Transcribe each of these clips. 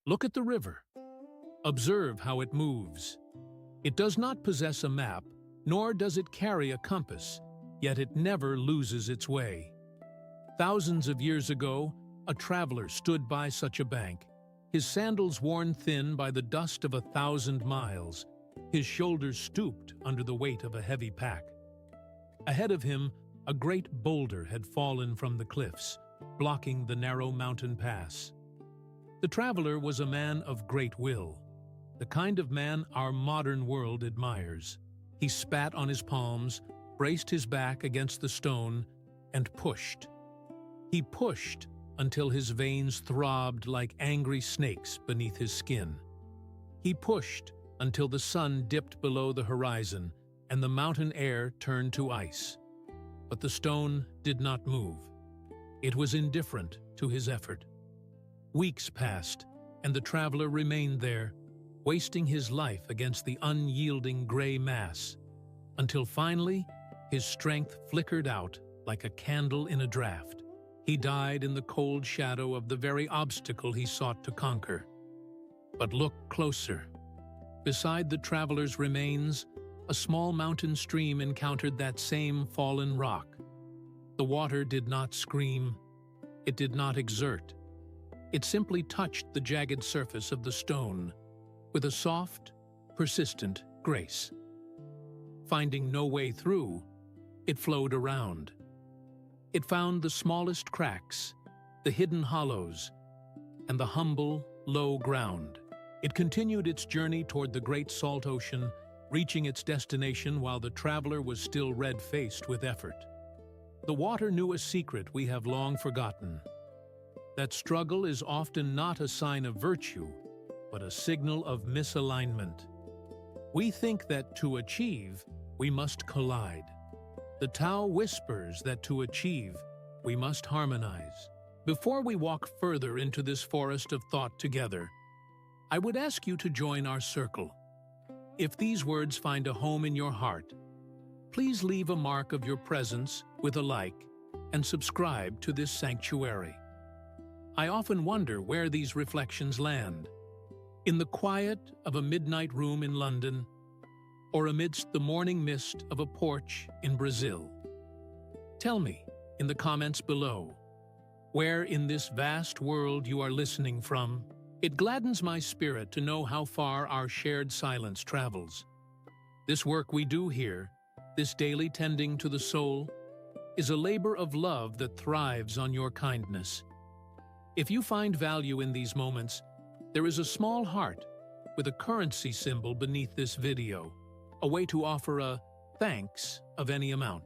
Look at the river. Observe how it moves. It does not possess a map, nor does it carry a compass, yet it never loses its way. Thousands of years ago, a traveler stood by such a bank, his sandals worn thin by the dust of 1,000 miles, his shoulders stooped under the weight of a heavy pack. Ahead of him, a great boulder had fallen from the cliffs, blocking the narrow mountain pass. The traveler was a man of great will, the kind of man our modern world admires. He spat on his palms, braced his back against the stone, and pushed. He pushed until his veins throbbed like angry snakes beneath his skin. He pushed until the sun dipped below the horizon and the mountain air turned to ice. But the stone did not move. It was indifferent to his effort. Weeks passed, and the traveler remained there, wasting his life against the unyielding gray mass, until finally his strength flickered out like a candle in a draught. He died in the cold shadow of the very obstacle he sought to conquer. But look closer. Beside the traveler's remains, a small mountain stream encountered that same fallen rock. The water did not scream. It did not exert. It simply touched the jagged surface of the stone with a soft, persistent grace. Finding no way through, it flowed around. It found the smallest cracks, the hidden hollows, and the humble, low ground. It continued its journey toward the great salt ocean, reaching its destination while the traveler was still red-faced with effort. The water knew a secret we have long forgotten: that struggle is often not a sign of virtue, but a signal of misalignment. We think that to achieve, we must collide. The Tao whispers that to achieve, we must harmonize. Before we walk further into this forest of thought together, I would ask you to join our circle. If these words find a home in your heart, please leave a mark of your presence with a like and subscribe to this sanctuary. I often wonder where these reflections land. In the quiet of a midnight room in London, or amidst the morning mist of a porch in Brazil. Tell me in the comments below where in this vast world you are listening from. It gladdens my spirit to know how far our shared silence travels. This work we do here, this daily tending to the soul, is a labor of love that thrives on your kindness. If you find value in these moments, there is a small heart with a currency symbol beneath this video, a way to offer a thanks of any amount.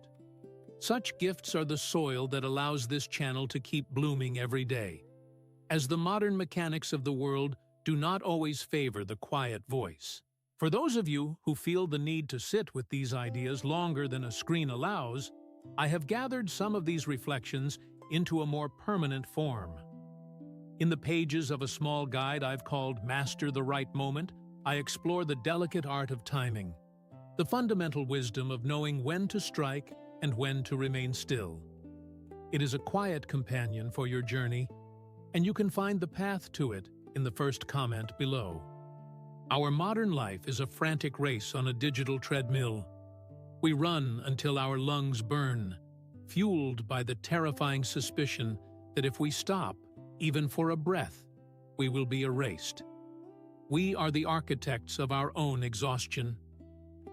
Such gifts are the soil that allows this channel to keep blooming every day, as the modern mechanics of the world do not always favor the quiet voice. For those of you who feel the need to sit with these ideas longer than a screen allows, I have gathered some of these reflections into a more permanent form. In the pages of a small guide I've called Master the Right Moment, I explore the delicate art of timing, the fundamental wisdom of knowing when to strike and when to remain still. It is a quiet companion for your journey, and you can find the path to it in the first comment below. Our modern life is a frantic race on a digital treadmill. We run until our lungs burn, fueled by the terrifying suspicion that if we stop, even for a breath, we will be erased. We are the architects of our own exhaustion.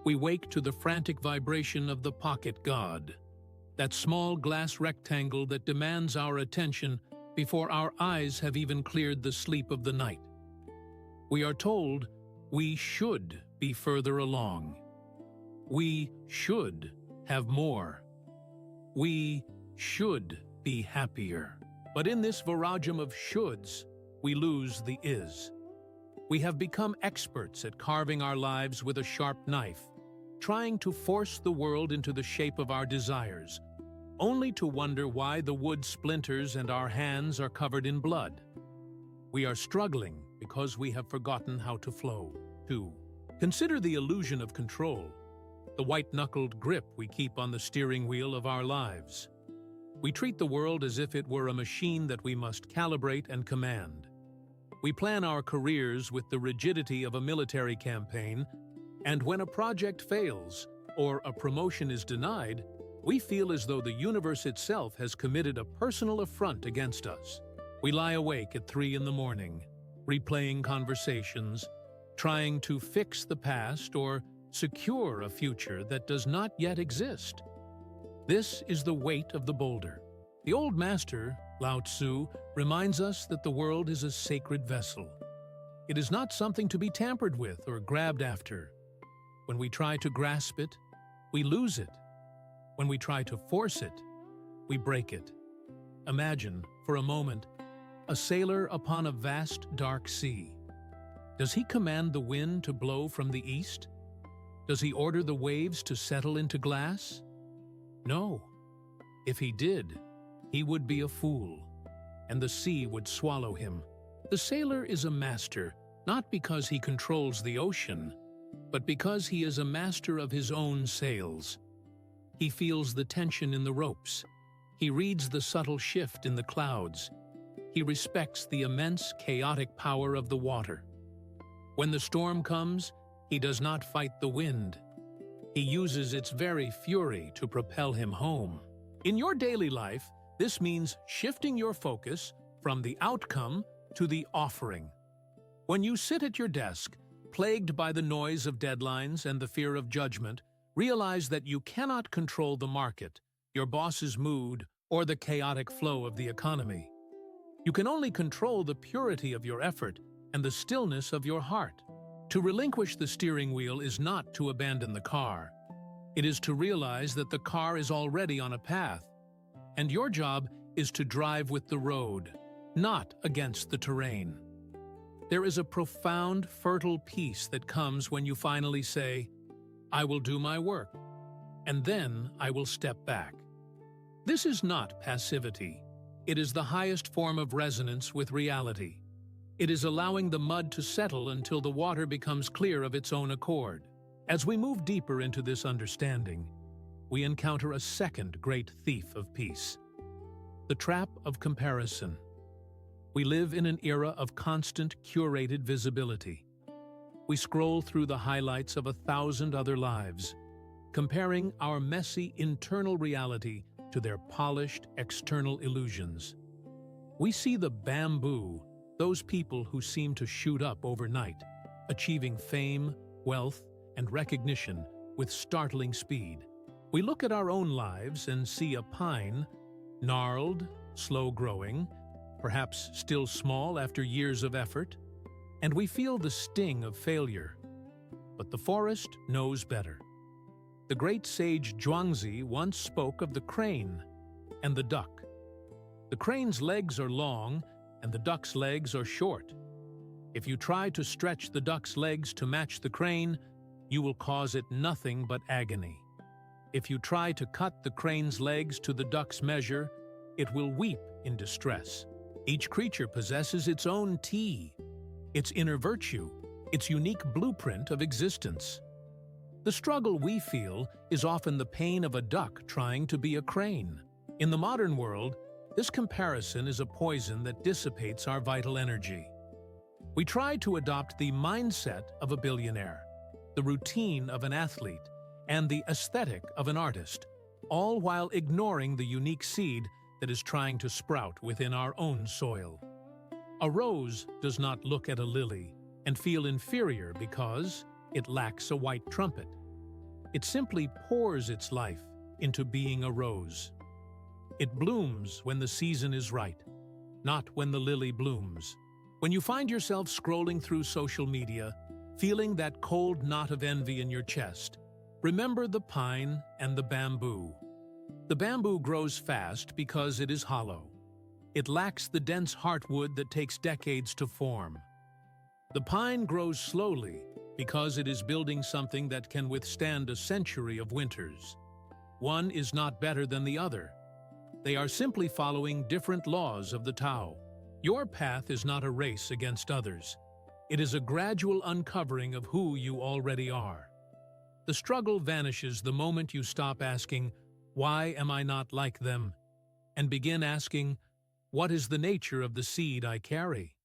We wake to the frantic vibration of the pocket god, that small glass rectangle that demands our attention before our eyes have even cleared the sleep of the night. We are told we should be further along. We should have more. We should be happier. But in this viragem of shoulds, we lose the is. We have become experts at carving our lives with a sharp knife, trying to force the world into the shape of our desires, only to wonder why the wood splinters and our hands are covered in blood. We are struggling because we have forgotten how to flow, too. Consider the illusion of control, the white-knuckled grip we keep on the steering wheel of our lives. We treat the world as if it were a machine that we must calibrate and command. We plan our careers with the rigidity of a military campaign, and when a project fails or a promotion is denied, we feel as though the universe itself has committed a personal affront against us. We lie awake at 3 in the morning, replaying conversations, trying to fix the past or secure a future that does not yet exist. This is the weight of the boulder. The old master, Lao Tzu, reminds us that the world is a sacred vessel. It is not something to be tampered with or grabbed after. When we try to grasp it, we lose it. When we try to force it, we break it. Imagine, for a moment, a sailor upon a vast, dark sea. Does he command the wind to blow from the east? Does he order the waves to settle into glass? No. If he did, he would be a fool, and the sea would swallow him. The sailor is a master, not because he controls the ocean, but because he is a master of his own sails. He feels the tension in the ropes. He reads the subtle shift in the clouds. He respects the immense, chaotic power of the water. When the storm comes, he does not fight the wind. He uses its very fury to propel him home. In your daily life, this means shifting your focus from the outcome to the offering. When you sit at your desk, plagued by the noise of deadlines and the fear of judgment, realize that you cannot control the market, your boss's mood, or the chaotic flow of the economy. You can only control the purity of your effort and the stillness of your heart. To relinquish the steering wheel is not to abandon the car. It is to realize that the car is already on a path, and your job is to drive with the road, not against the terrain. There is a profound, fertile peace that comes when you finally say, "I will do my work, and then I will step back." This is not passivity. It is the highest form of resonance with reality. It is allowing the mud to settle until the water becomes clear of its own accord. As we move deeper into this understanding, we encounter a second great thief of peace: the trap of comparison. We live in an era of constant, curated visibility. We scroll through the highlights of 1,000 other lives, comparing our messy internal reality to their polished external illusions. We see the bamboo, those people who seem to shoot up overnight, achieving fame, wealth, and recognition with startling speed. We look at our own lives and see a pine, gnarled, slow-growing, perhaps still small after years of effort, and we feel the sting of failure. But the forest knows better. The great sage Zhuangzi once spoke of the crane and the duck. The crane's legs are long and the duck's legs are short. If you try to stretch the duck's legs to match the crane, you will cause it nothing but agony. If you try to cut the crane's legs to the duck's measure, it will weep in distress. Each creature possesses its own tea, its inner virtue, its unique blueprint of existence. The struggle we feel is often the pain of a duck trying to be a crane. In the modern world, this comparison is a poison that dissipates our vital energy. We try to adopt the mindset of a billionaire, the routine of an athlete, and the aesthetic of an artist, all while ignoring the unique seed that is trying to sprout within our own soil. A rose does not look at a lily and feel inferior because it lacks a white trumpet. It simply pours its life into being a rose. It blooms when the season is right, not when the lily blooms. When you find yourself scrolling through social media, feeling that cold knot of envy in your chest, remember the pine and the bamboo. The bamboo grows fast because it is hollow. It lacks the dense heartwood that takes decades to form. The pine grows slowly because it is building something that can withstand a century of winters. One is not better than the other. They are simply following different laws of the Tao. Your path is not a race against others. It is a gradual uncovering of who you already are. The struggle vanishes the moment you stop asking, "Why am I not like them?" and begin asking, "What is the nature of the seed I carry?"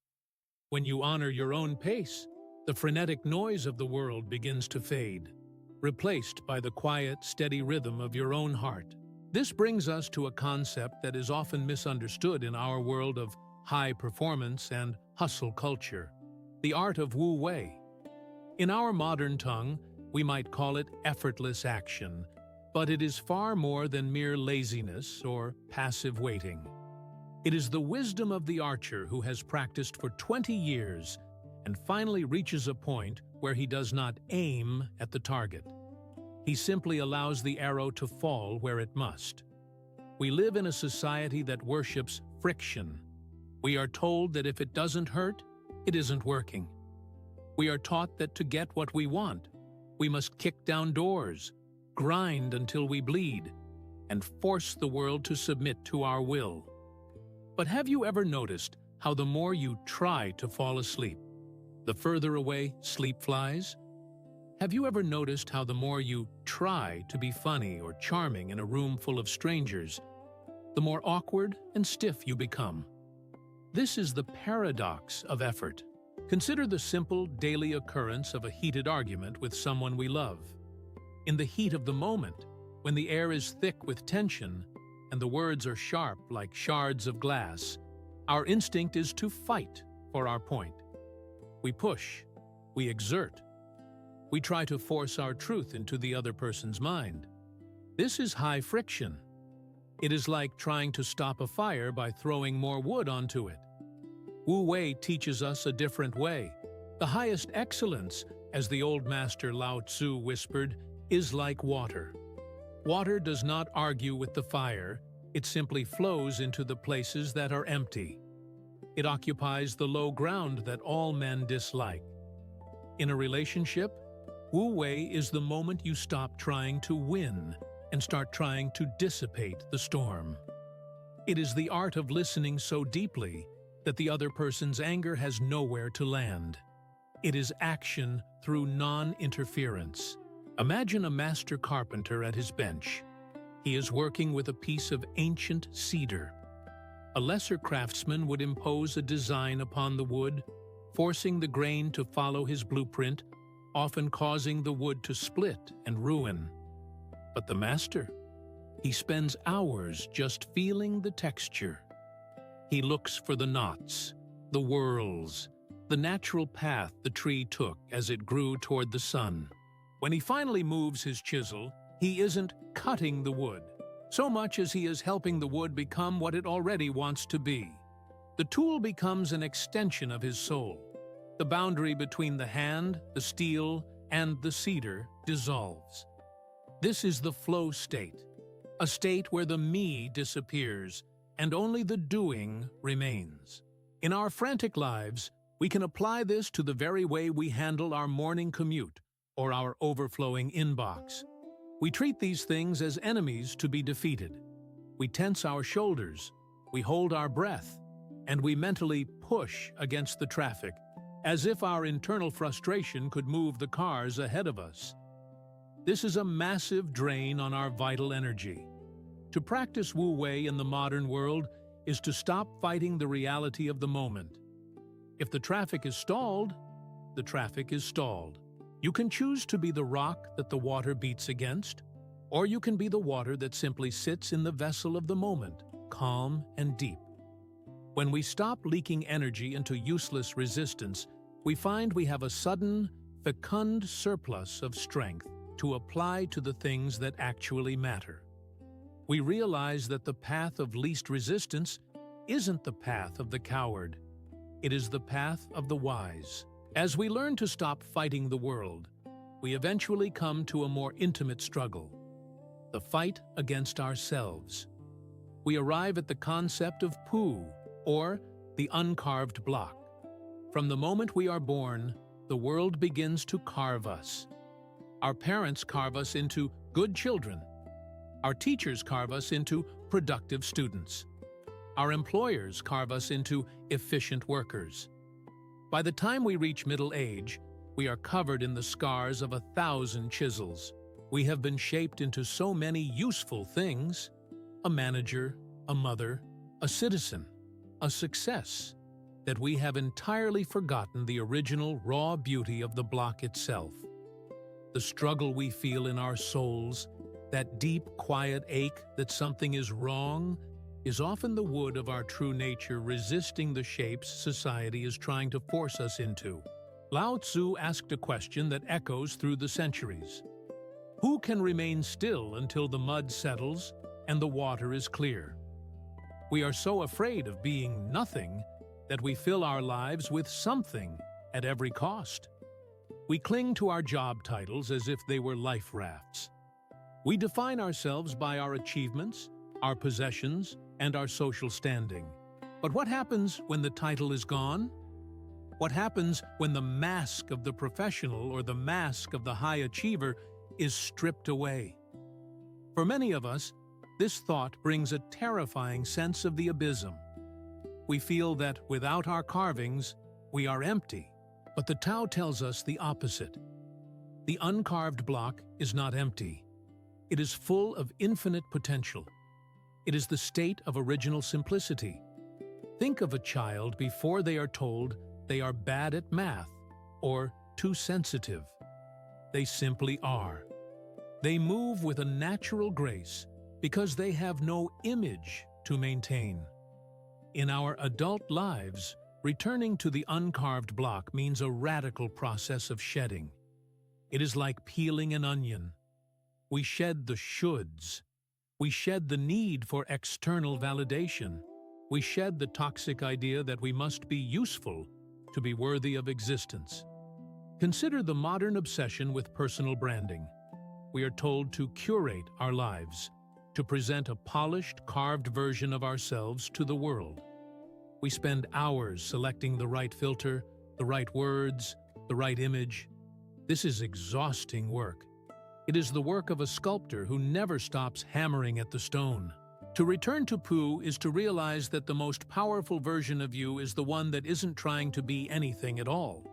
When you honor your own pace, the frenetic noise of the world begins to fade, replaced by the quiet, steady rhythm of your own heart. This brings us to a concept that is often misunderstood in our world of high performance and hustle culture: the art of Wu Wei. In our modern tongue, we might call it effortless action, but it is far more than mere laziness or passive waiting. It is the wisdom of the archer who has practiced for 20 years and finally reaches a point where he does not aim at the target. He simply allows the arrow to fall where it must. We live in a society that worships friction. We are told that if it doesn't hurt, it isn't working. We are taught that to get what we want, we must kick down doors, grind until we bleed, and force the world to submit to our will. But have you ever noticed how the more you try to fall asleep, the further away sleep flies? Have you ever noticed how the more you try to be funny or charming in a room full of strangers, the more awkward and stiff you become? This is the paradox of effort. Consider the simple daily occurrence of a heated argument with someone we love. In the heat of the moment, when the air is thick with tension and the words are sharp like shards of glass, our instinct is to fight for our point. We push, we exert, we try to force our truth into the other person's mind. This is high friction. It is like trying to stop a fire by throwing more wood onto it. Wu Wei teaches us a different way. The highest excellence, as the old master Lao Tzu whispered, is like water. Water does not argue with the fire, it simply flows into the places that are empty. It occupies the low ground that all men dislike. In a relationship, Wu Wei is the moment you stop trying to win and start trying to dissipate the storm. It is the art of listening so deeply that the other person's anger has nowhere to land. It is action through non-interference. Imagine a master carpenter at his bench. He is working with a piece of ancient cedar. A lesser craftsman would impose a design upon the wood, forcing the grain to follow his blueprint, often causing the wood to split and ruin. But the master, he spends hours just feeling the texture. He looks for the knots, the whorls, the natural path the tree took as it grew toward the sun. When he finally moves his chisel, he isn't cutting the wood, so much as he is helping the wood become what it already wants to be. The tool becomes an extension of his soul. The boundary between the hand, the steel, and the cedar dissolves. This is the flow state, a state where the me disappears and only the doing remains. In our frantic lives, we can apply this to the very way we handle our morning commute or our overflowing inbox. We treat these things as enemies to be defeated. We tense our shoulders, we hold our breath, and we mentally push against the traffic, as if our internal frustration could move the cars ahead of us. This is a massive drain on our vital energy. To practice Wu Wei in the modern world is to stop fighting the reality of the moment. If the traffic is stalled, the traffic is stalled. You can choose to be the rock that the water beats against, or you can be the water that simply sits in the vessel of the moment, calm and deep. When we stop leaking energy into useless resistance, we find we have a sudden, fecund surplus of strength to apply to the things that actually matter. We realize that the path of least resistance isn't the path of the coward. It is the path of the wise. As we learn to stop fighting the world, we eventually come to a more intimate struggle, the fight against ourselves. We arrive at the concept of Pu, or the uncarved block. From the moment we are born, the world begins to carve us. Our parents carve us into good children. Our teachers carve us into productive students. Our employers carve us into efficient workers. By the time we reach middle age, we are covered in the scars of 1,000 chisels. We have been shaped into so many useful things: a manager, a mother, a citizen, a success. that we have entirely forgotten the original raw beauty of the block itself. The struggle we feel in our souls, that deep, quiet ache that something is wrong, is often the wood of our true nature resisting the shapes society is trying to force us into. Lao Tzu asked a question that echoes through the centuries. Who can remain still until the mud settles and the water is clear? We are so afraid of being nothing that we fill our lives with something at every cost. We cling to our job titles as if they were life rafts. We define ourselves by our achievements, our possessions, and our social standing. But what happens when the title is gone? What happens when the mask of the professional or the mask of the high achiever is stripped away? For many of us, this thought brings a terrifying sense of the abysm. We feel that without our carvings, we are empty. But the Tao tells us the opposite. The uncarved block is not empty. It is full of infinite potential. It is the state of original simplicity. Think of a child before they are told they are bad at math or too sensitive. They simply are. They move with a natural grace because they have no image to maintain. In our adult lives, returning to the uncarved block means a radical process of shedding. It is like peeling an onion. We shed the shoulds. We shed the need for external validation. We shed the toxic idea that we must be useful to be worthy of existence. Consider the modern obsession with personal branding. We are told to curate our lives, to present a polished, carved version of ourselves to the world. We spend hours selecting the right filter, the right words, the right image. This is exhausting work. It is the work of a sculptor who never stops hammering at the stone. To return to Pu is to realize that the most powerful version of you is the one that isn't trying to be anything at all.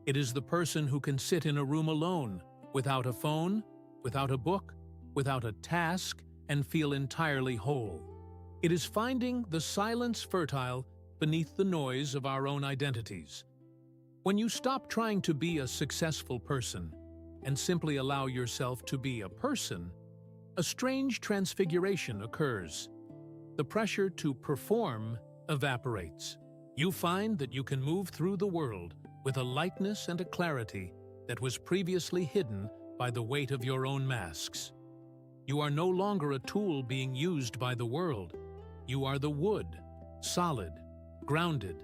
It is the person who can sit in a room alone, without a phone, without a book, without a task, and feel entirely whole. It is finding the silence fertile beneath the noise of our own identities. When you stop trying to be a successful person and simply allow yourself to be a person, a strange transfiguration occurs. The pressure to perform evaporates. You find that you can move through the world with a lightness and a clarity that was previously hidden by the weight of your own masks. You are no longer a tool being used by the world. You are the wood, solid, grounded,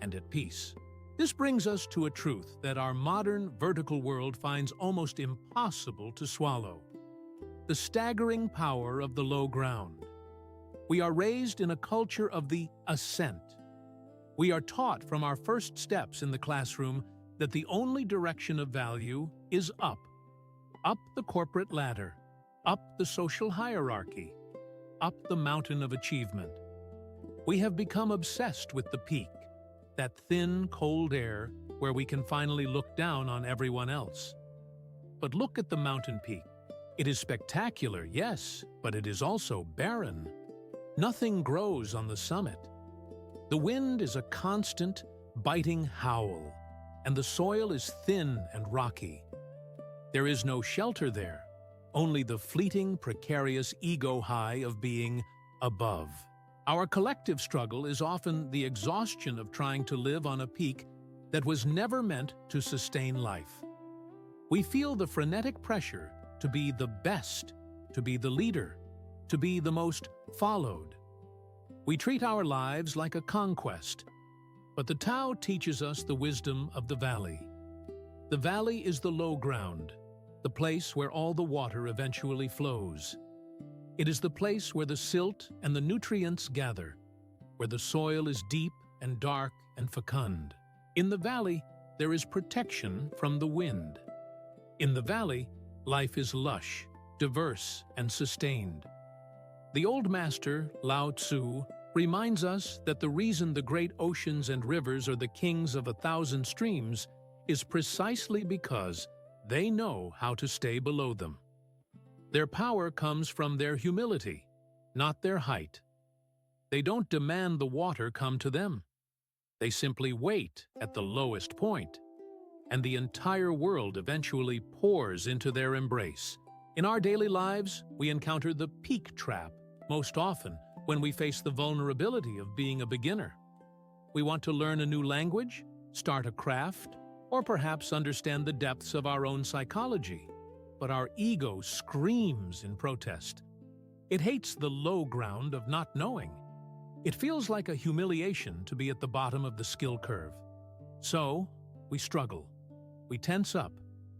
and at peace. This brings us to a truth that our modern vertical world finds almost impossible to swallow: the staggering power of the low ground. We are raised in a culture of the ascent. We are taught from our first steps in the classroom that the only direction of value is up. Up the corporate ladder, up the social hierarchy, up the mountain of achievement. We have become obsessed with the peak, that thin, cold air where we can finally look down on everyone else. But look at the mountain peak. It is spectacular, yes, but it is also barren. Nothing grows on the summit. The wind is a constant, biting howl, and the soil is thin and rocky. There is no shelter there, only the fleeting, precarious ego high of being above. Our collective struggle is often the exhaustion of trying to live on a peak that was never meant to sustain life. We feel the frenetic pressure to be the best, to be the leader, to be the most followed. We treat our lives like a conquest, but the Tao teaches us the wisdom of the valley. The valley is the low ground, the place where all the water eventually flows. It is the place where the silt and the nutrients gather, where the soil is deep and dark and fecund. In the valley, there is protection from the wind. In the valley, life is lush, diverse, and sustained. The old master, Lao Tzu, reminds us that the reason the great oceans and rivers are the kings of 1,000 streams is precisely because they know how to stay below them. Their power comes from their humility, not their height. They don't demand the water come to them. They simply wait at the lowest point, and the entire world eventually pours into their embrace. In our daily lives, we encounter the peak trap most often when we face the vulnerability of being a beginner. We want to learn a new language, start a craft, or perhaps understand the depths of our own psychology. But our ego screams in protest. It hates the low ground of not knowing. It feels like a humiliation to be at the bottom of the skill curve. So, we struggle. We tense up.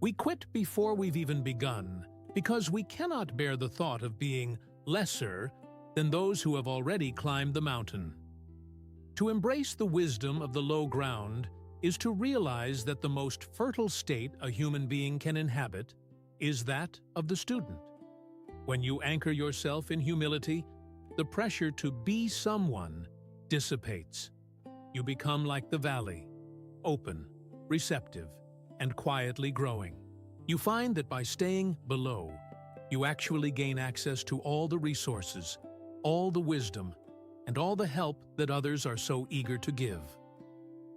We quit before we've even begun, because we cannot bear the thought of being lesser than those who have already climbed the mountain. To embrace the wisdom of the low ground is to realize that the most fertile state a human being can inhabit is that of the student. When you anchor yourself in humility, the pressure to be someone dissipates. You become like the valley, open, receptive, and quietly growing. You find that by staying below, you actually gain access to all the resources, all the wisdom, and all the help that others are so eager to give.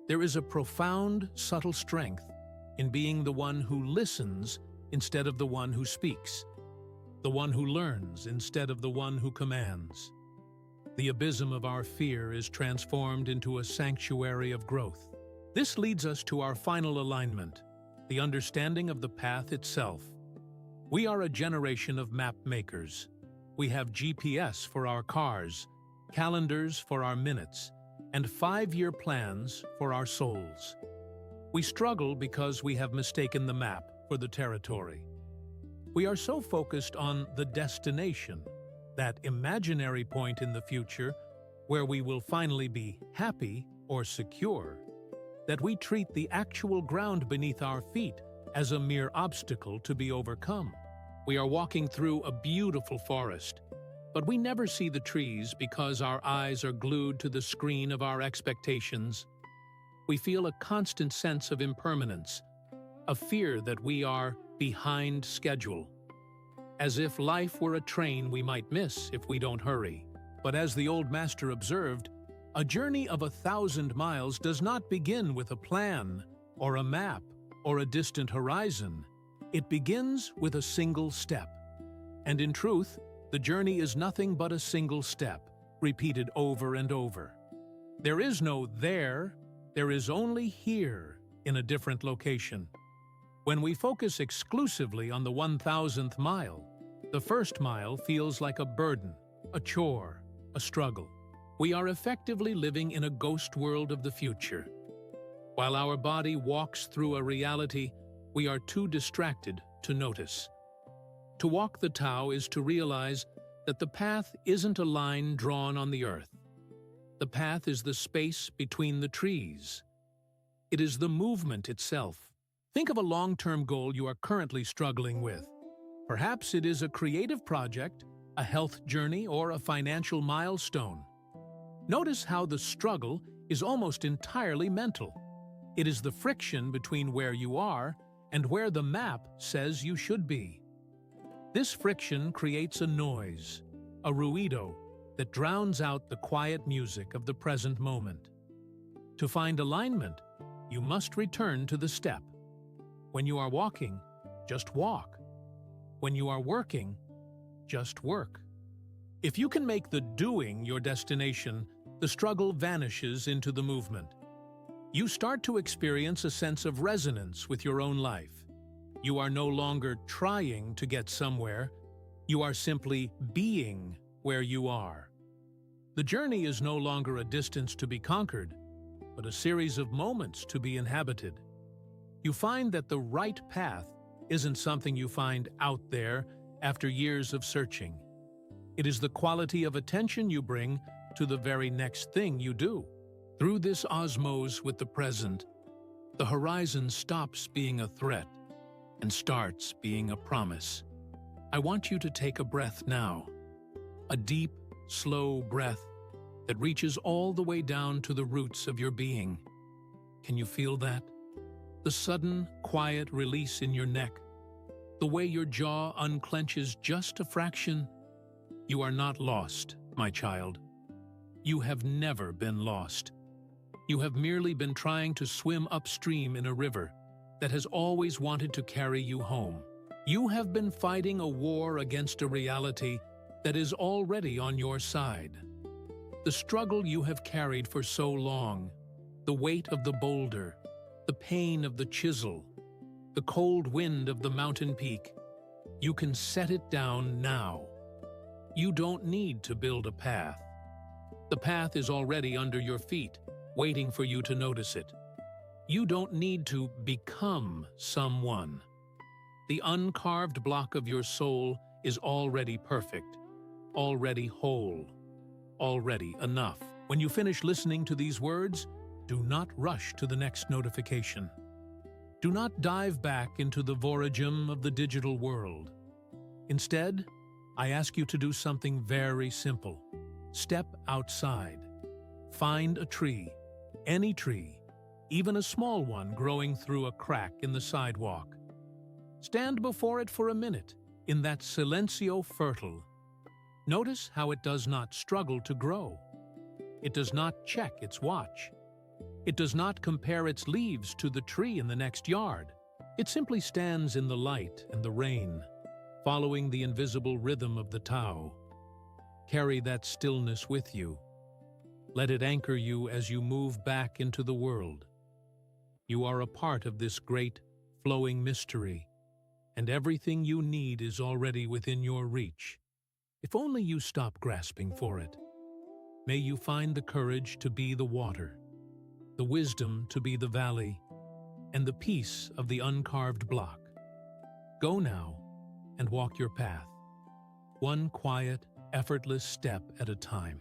There is a profound, subtle strength in being the one who listens instead of the one who speaks, the one who learns instead of the one who commands. The abysm of our fear is transformed into a sanctuary of growth. This leads us to our final alignment, the understanding of the path itself. We are a generation of map makers. We have GPS for our cars, calendars for our minutes, and 5-year plans for our souls. We struggle because we have mistaken the map for the territory. We are so focused on the destination, that imaginary point in the future where we will finally be happy or secure, that we treat the actual ground beneath our feet as a mere obstacle to be overcome. We are walking through a beautiful forest, but we never see the trees because our eyes are glued to the screen of our expectations. We feel a constant sense of impermanence, a fear that we are behind schedule, as if life were a train we might miss if we don't hurry. But as the old master observed, a journey of 1,000 miles does not begin with a plan, or a map, or a distant horizon. It begins with a single step. And in truth, the journey is nothing but a single step, repeated over and over. There is no there is only here in a different location. When we focus exclusively on the 1,000th mile, the first mile feels like a burden, a chore, a struggle. We are effectively living in a ghost world of the future. While our body walks through a reality, we are too distracted to notice. To walk the Tao is to realize that the path isn't a line drawn on the earth. The path is the space between the trees. It is the movement itself. Think of a long-term goal you are currently struggling with. Perhaps it is a creative project, a health journey, or a financial milestone. Notice how the struggle is almost entirely mental. It is the friction between where you are and where the map says you should be. This friction creates a noise, a ruido, that drowns out the quiet music of the present moment. To find alignment, you must return to the step. When you are walking, just walk. When you are working, just work. If you can make the doing your destination, the struggle vanishes into the movement. You start to experience a sense of resonance with your own life. You are no longer trying to get somewhere. You are simply being where you are. The journey is no longer a distance to be conquered, but a series of moments to be inhabited. You find that the right path isn't something you find out there after years of searching. It is the quality of attention you bring to the very next thing you do. Through this osmose with the present, the horizon stops being a threat and starts being a promise. I want you to take a breath now, a deep, slow breath that reaches all the way down to the roots of your being. Can you feel that? The sudden, quiet release in your neck, the way your jaw unclenches just a fraction. You are not lost, my child. You have never been lost. You have merely been trying to swim upstream in a river that has always wanted to carry you home. You have been fighting a war against a reality that is already on your side. The struggle you have carried for so long, the weight of the boulder, the pain of the chisel, the cold wind of the mountain peak, you can set it down now. You don't need to build a path. The path is already under your feet, waiting for you to notice it. You don't need to become someone. The uncarved block of your soul is already perfect, already whole, already enough. When you finish listening to these words, do not rush to the next notification. Do not dive back into the voragem of the digital world. Instead, I ask you to do something very simple. Step outside. Find a tree, any tree, even a small one growing through a crack in the sidewalk. Stand before it for a minute, in that silencio fertile. Notice how it does not struggle to grow. It does not check its watch. It does not compare its leaves to the tree in the next yard. It simply stands in the light and the rain, following the invisible rhythm of the Tao. Carry that stillness with you. Let it anchor you as you move back into the world. You are a part of this great, flowing mystery, and everything you need is already within your reach. If only you stop grasping for it. May you find the courage to be the water, the wisdom to be the valley, and the peace of the uncarved block. Go now and walk your path, one quiet, effortless step at a time.